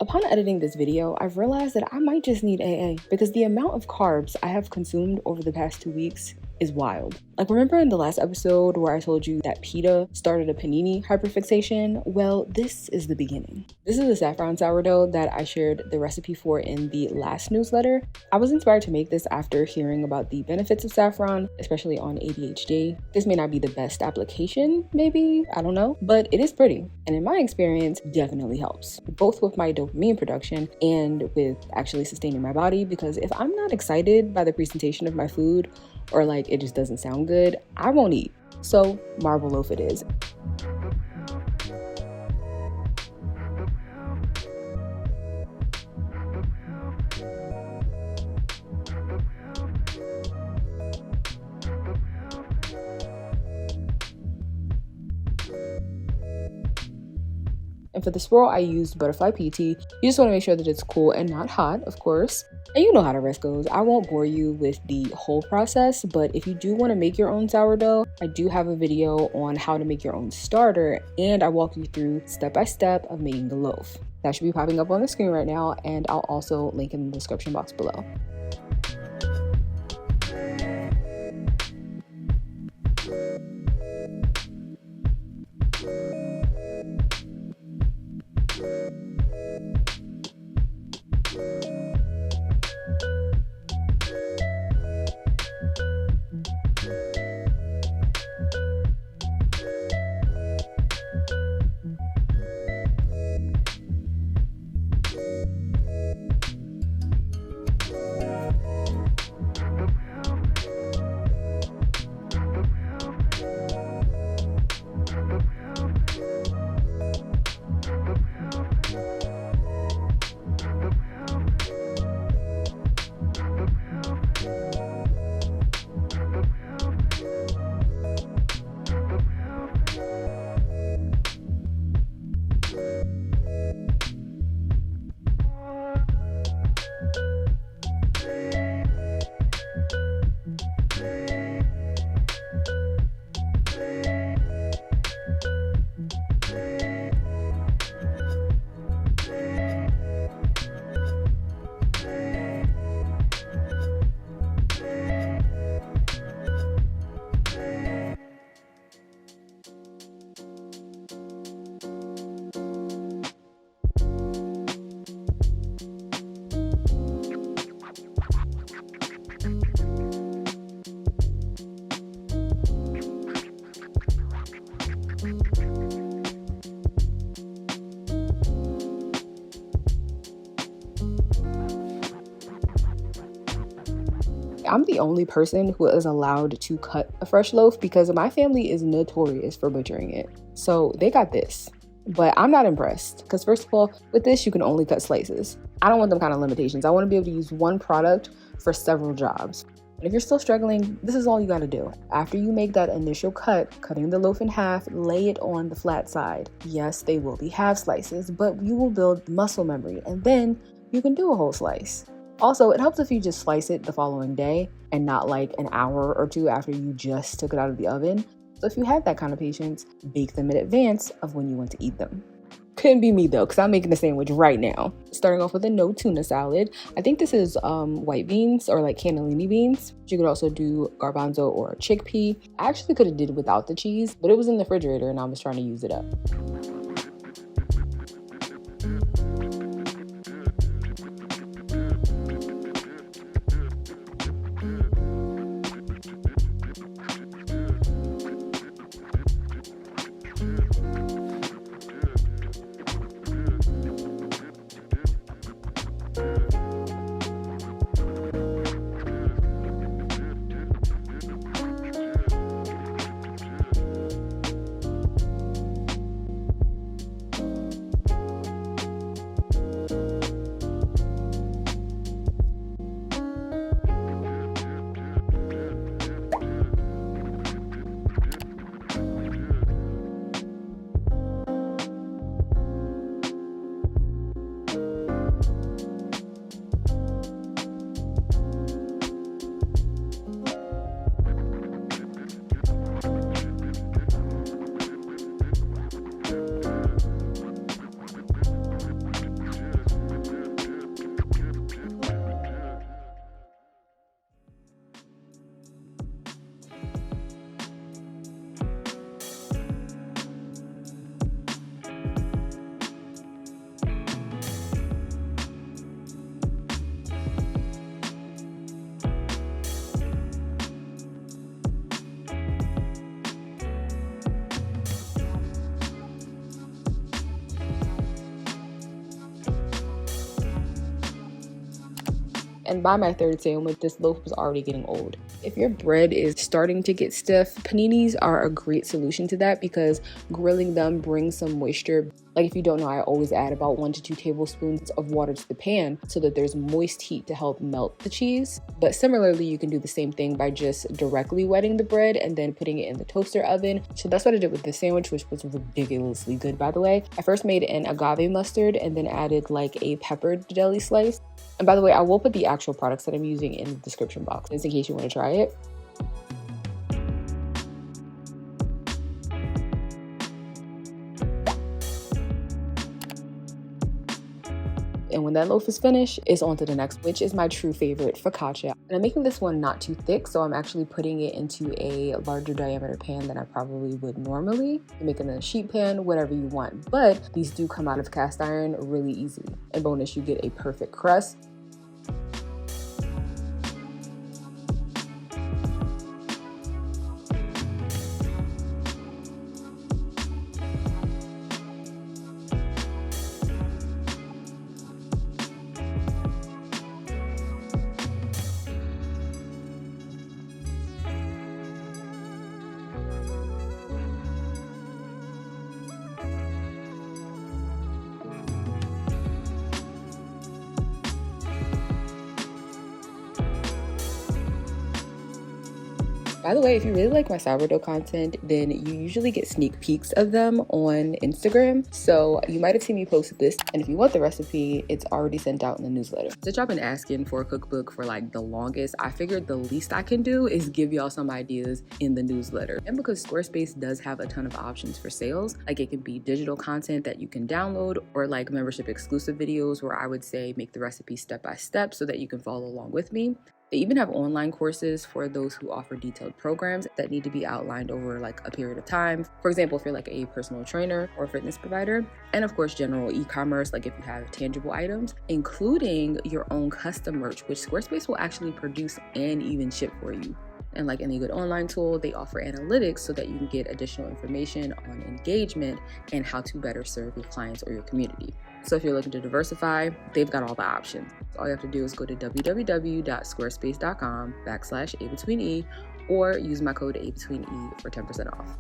Upon editing this video, I've realized that I might just need AA because the amount of carbs I have consumed over the past 2 weeks is wild. Like, remember in the last episode where I told you that pita started a panini hyperfixation? Well, this is the beginning. This is the saffron sourdough that I shared the recipe for in the last newsletter. I was inspired to make this after hearing about the benefits of saffron, especially on ADHD. This may not be the best application, maybe, I don't know, but it is pretty. And in my experience, definitely helps, both with my dopamine production and with actually sustaining my body, because if I'm not excited by the presentation of my food, or like it just doesn't sound good, I won't eat. So marble loaf it is. And for the swirl, I used butterfly PT. You just want to make sure that it's cool and not hot, of course. And you know how the rest goes. I won't bore you with the whole process, but if you do want to make your own sourdough, I do have a video on how to make your own starter, and I walk you through step by step of making the loaf. That should be popping up on the screen right now, and I'll also link in the description box below. I'm the only person who is allowed to cut a fresh loaf because my family is notorious for butchering it. So they got this, but I'm not impressed because first of all, with this, you can only cut slices. I don't want them kind of limitations. I want to be able to use one product for several jobs. And if you're still struggling, this is all you got to do. After you make that initial cut, cutting the loaf in half, lay it on the flat side. Yes, they will be half slices, but you will build muscle memory and then you can do a whole slice. Also, it helps if you just slice it the following day and not like an hour or two after you just took it out of the oven. So if you have that kind of patience, bake them in advance of when you want to eat them. Couldn't be me though, because I'm making a sandwich right now. Starting off with a no tuna salad. I think this is white beans or like cannellini beans. You could also do garbanzo or chickpea. I actually could have did without the cheese, but it was in the refrigerator and I was trying to use it up. and by my third sandwich, this loaf was already getting old. If your bread is starting to get stiff, paninis are a great solution to that because grilling them brings some moisture. Like if you don't know, I always add about 1 to 2 tablespoons of water to the pan so that there's moist heat to help melt the cheese. But similarly, you can do the same thing by just directly wetting the bread and then putting it in the toaster oven. So that's what I did with this sandwich, which was ridiculously good, by the way. I first made an agave mustard and then added like a peppered deli slice. And by the way, I will put the actual products that I'm using in the description box, just in case you want to try it. And when that loaf is finished, it's on to the next, which is my true favorite, focaccia. And I'm making this one not too thick, so I'm actually putting it into a larger diameter pan than I probably would normally. You make it in a sheet pan, whatever you want. But these do come out of cast iron really easily. And bonus, you get a perfect crust. By the way, if you really like my sourdough content, then you usually get sneak peeks of them on Instagram. So you might have seen me post this. And if you want the recipe, it's already sent out in the newsletter. Since y'all been asking for a cookbook for like the longest, I figured the least I can do is give y'all some ideas in the newsletter. And because Squarespace does have a ton of options for sales, like it can be digital content that you can download or like membership exclusive videos where I would say make the recipe step by step so that you can follow along with me. They even have online courses for those who offer detailed programs that need to be outlined over like a period of time. For example, if you're like a personal trainer or fitness provider, and of course, general e-commerce, like if you have tangible items, including your own custom merch, which Squarespace will actually produce and even ship for you. And like any good online tool, they offer analytics so that you can get additional information on engagement and how to better serve your clients or your community. So if you're looking to diversify, they've got all the options. All you have to do is go to www.squarespace.com/abetweene or use my code abetweene for 10% off.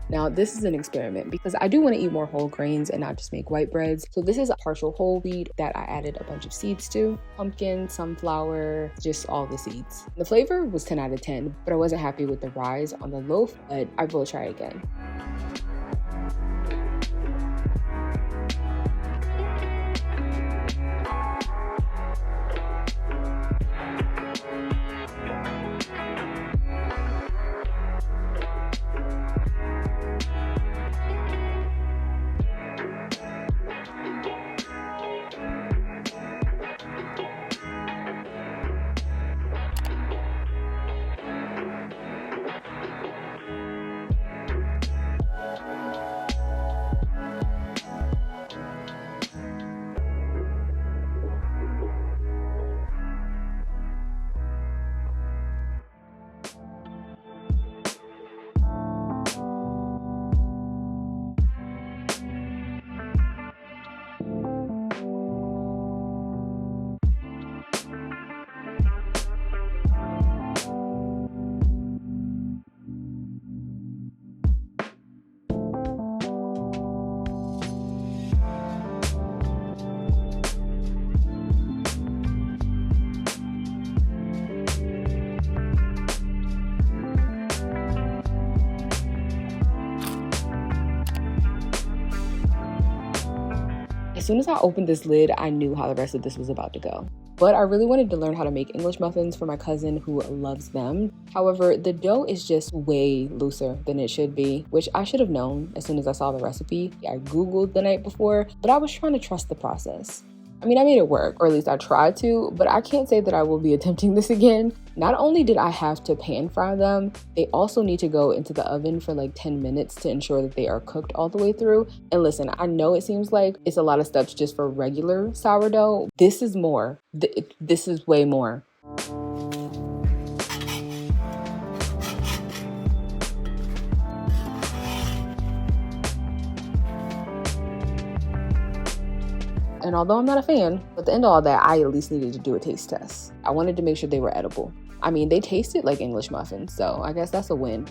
Now, this is an experiment because I do want to eat more whole grains and not just make white breads. So this is a partial whole wheat that I added a bunch of seeds to. Pumpkin, sunflower, just all the seeds. The flavor was 10 out of 10, but I wasn't happy with the rise on the loaf, but I will try again. As soon as I opened this lid, I knew how the rest of this was about to go. But I really wanted to learn how to make English muffins for my cousin who loves them. However, the dough is just way looser than it should be, which I should have known as soon as I saw the recipe. I Googled the night before, but I was trying to trust the process. I mean, I made it work, or at least I tried to, but I can't say that I will be attempting this again. Not only did I have to pan fry them, they also need to go into the oven for like 10 minutes to ensure that they are cooked all the way through. And listen, I know it seems like it's a lot of steps just for regular sourdough. This is more. This is way more. And although I'm not a fan, at the end of all that, I at least needed to do a taste test. I wanted to make sure they were edible. I mean, they tasted like English muffins, so I guess that's a win.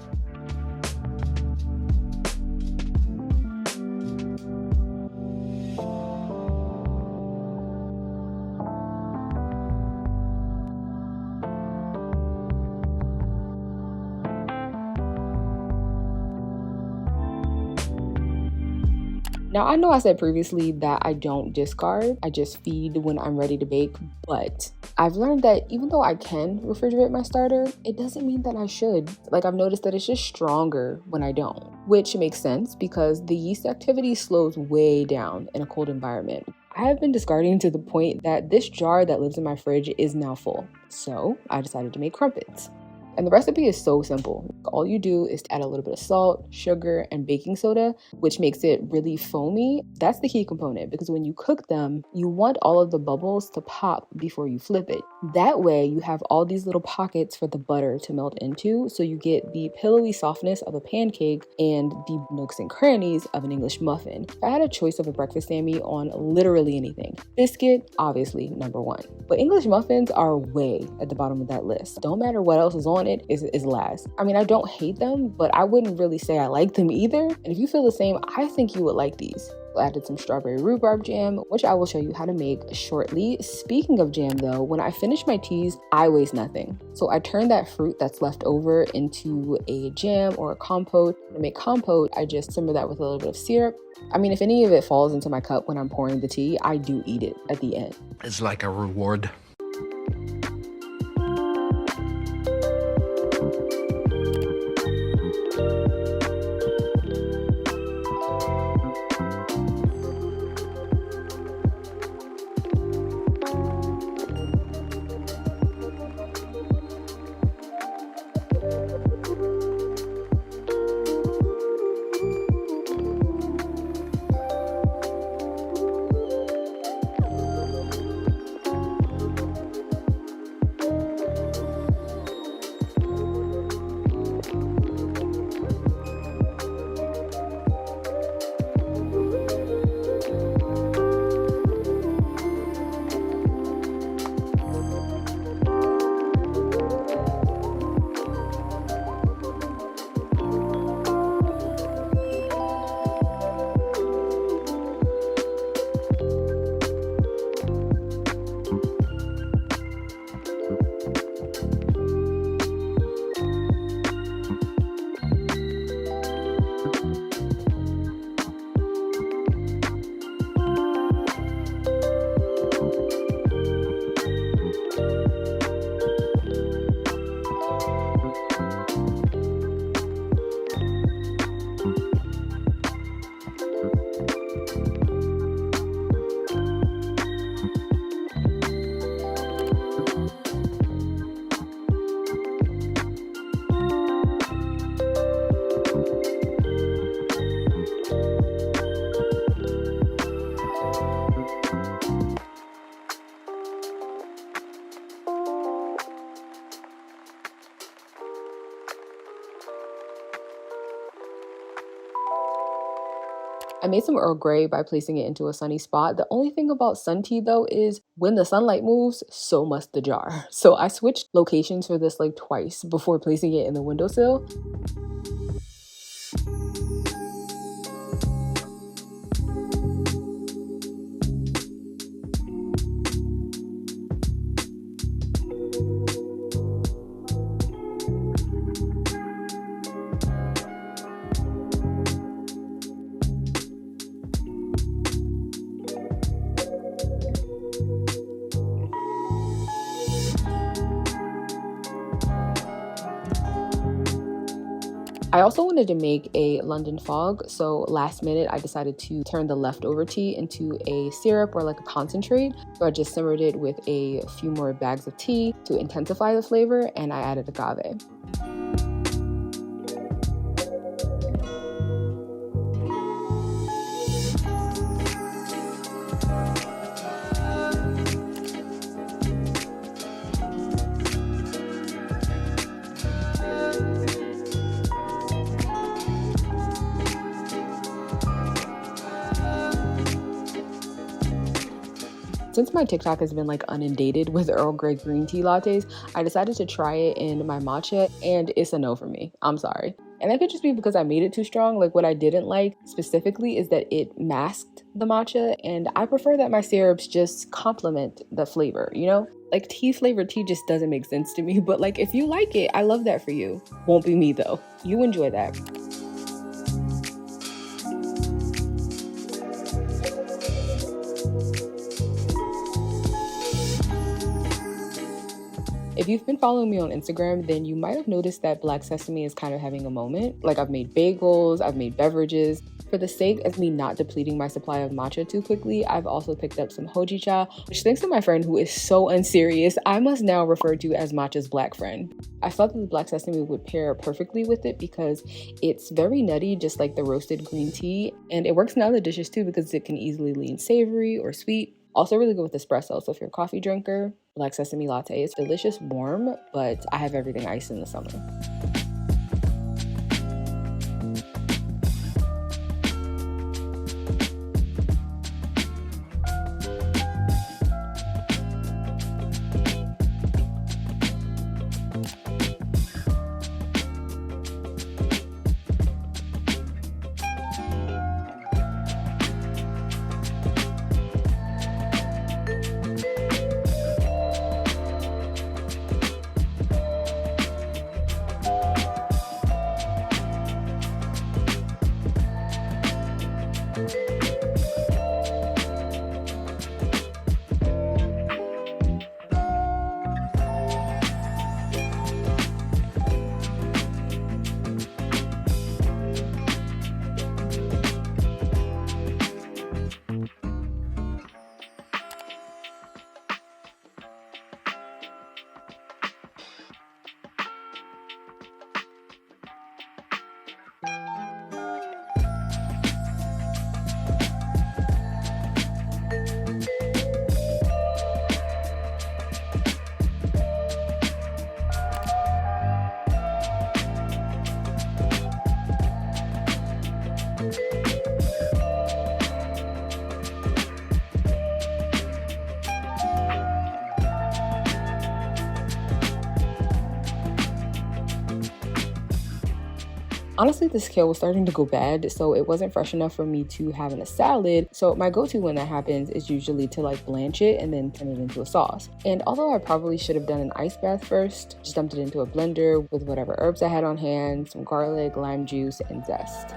Now, I know I said previously that I don't discard, I just feed when I'm ready to bake, but I've learned that even though I can refrigerate my starter, it doesn't mean that I should. Like, I've noticed that it's just stronger when I don't, which makes sense because the yeast activity slows way down in a cold environment. I have been discarding to the point that this jar that lives in my fridge is now full, so I decided to make crumpets. And the recipe is so simple. All you do is add a little bit of salt, sugar, and baking soda, which makes it really foamy. That's the key component because when you cook them, you want all of the bubbles to pop before you flip it. That way you have all these little pockets for the butter to melt into, so you get the pillowy softness of a pancake and the nooks and crannies of an English muffin. If I had a choice of a breakfast Sammie on literally anything, biscuit, obviously number one. But English muffins are way at the bottom of that list. Don't matter what else is on it, is last. I mean, I don't hate them, but I wouldn't really say I like them either. And if you feel the same, I think you would like these. I added some strawberry rhubarb jam, which I will show you how to make shortly. Speaking of jam though, when I finish my teas, I waste nothing. So I turn that fruit that's left over into a jam or a compote. To make compote, I just simmer that with a little bit of syrup. I mean, if any of it falls into my cup when I'm pouring the tea, I do eat it at the end. It's like a reward. I made some Earl Grey by placing it into a sunny spot. The only thing about sun tea though is when the sunlight moves, so must the jar. So I switched locations for this like twice before placing it in the windowsill. I also wanted to make a London fog, so last minute I decided to turn the leftover tea into a syrup or like a concentrate. So I just simmered it with a few more bags of tea to intensify the flavor, and I added agave. Since my TikTok has been like inundated with Earl Grey green tea lattes, I decided to try it in my matcha, and it's a no for me. I'm sorry. And that could just be because I made it too strong. Like, what I didn't like specifically is that it masked the matcha, and I prefer that my syrups just complement the flavor, you know? Like, tea flavored tea just doesn't make sense to me, but like, if you like it, I love that for you. Won't be me though. You enjoy that. If you've been following me on Instagram, then you might have noticed that Black Sesame is kind of having a moment. Like, I've made bagels, I've made beverages. For the sake of me not depleting my supply of matcha too quickly, I've also picked up some Hojicha, which, thanks to my friend who is so unserious, I must now refer to as Matcha's black friend. I thought that the Black Sesame would pair perfectly with it because it's very nutty, just like the roasted green tea, and it works in other dishes too because it can easily lean savory or sweet. Also really good with espresso, so if you're a coffee drinker, Black Sesame latte is delicious warm, but I have everything iced in the summer. Honestly, this kale was starting to go bad, so it wasn't fresh enough for me to have in a salad. So my go-to when that happens is usually to like blanch it and then turn it into a sauce. And although I probably should have done an ice bath first, just dumped it into a blender with whatever herbs I had on hand, some garlic, lime juice, and zest.